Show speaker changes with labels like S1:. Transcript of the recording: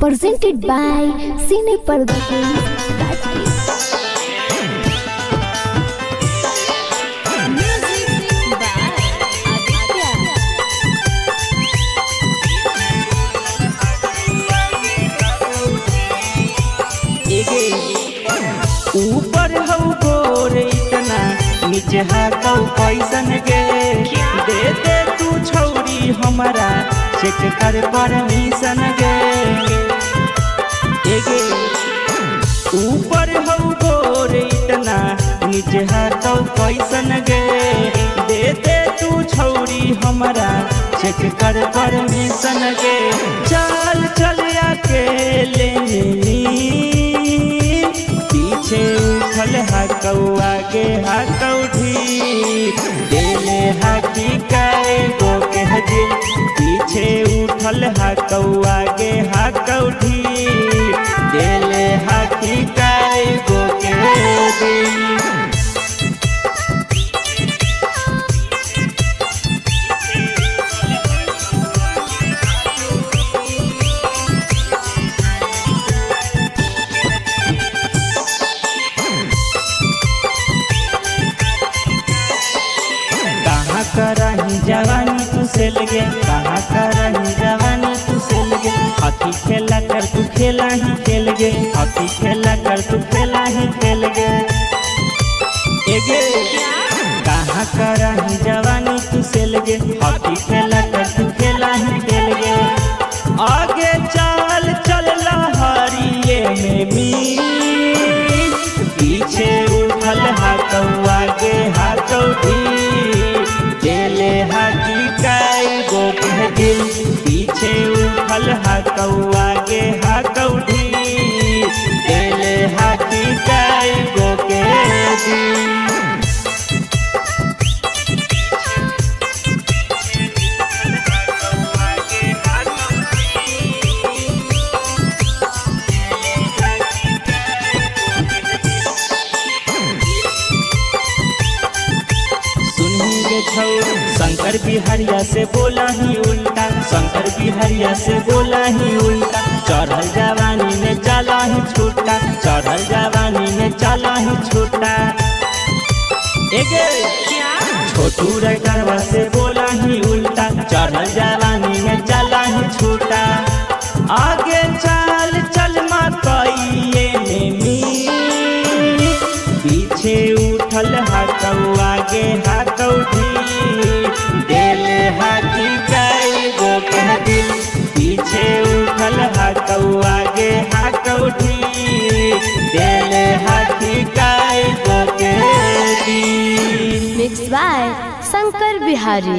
S1: presented by Cine Production.
S2: ऊपर हो गोर इतना नीचे हाथों पैसन गे दे दे तू छौरी हमारा चेक कर परमिशन गे ऊपर हो गोर इतना नीचे हाथों पैसन गे दे दे तू छौरी हमारा चेक कर परमिशन गे चल चल अकेले पीछे उठल हकौआ के हकौठी देले हाकी काए गो के दिल पीछे उठल हकौआ के हकौठी देले हाकी काए गो के दिल। करही जवानी तू से लगे कहाँ करही जवानी तू से लगे हॉकी खेला कर तू खेला ही खेल गे हॉकी खेला कर तू खेला ही खेल गे कहाँ करही जवानी तू से लगे हॉकी खेला कर तू खेला ही खेल गे आगे चल चल लहरिए में मीर पीछे उठल हकौआ के हकौठी देले हाकी काई गो के दिल पीछे उठल हकौआ के हकौठी देले हाकी काई गो के दिल। शंकर बिहारिया से बोला ही उल्टा शंकर बिहारिया से बोला ही उल्टा चढ़ल जवानी में चला ही छूटा चढ़ल जवानी में चला ही छूटा छोटू रैटरवा से बोला ही उल्टा चढ़ल जवानी में चला ही छूटा आगे चल चल मकइये में पीछे उठल हकौआ के हकौठी देले हाकी काई गो के दिल पीछे उठल हकौआ के हकौठी देले हाकी काई गो के दिल।
S1: Mixed by Shankar Bihari.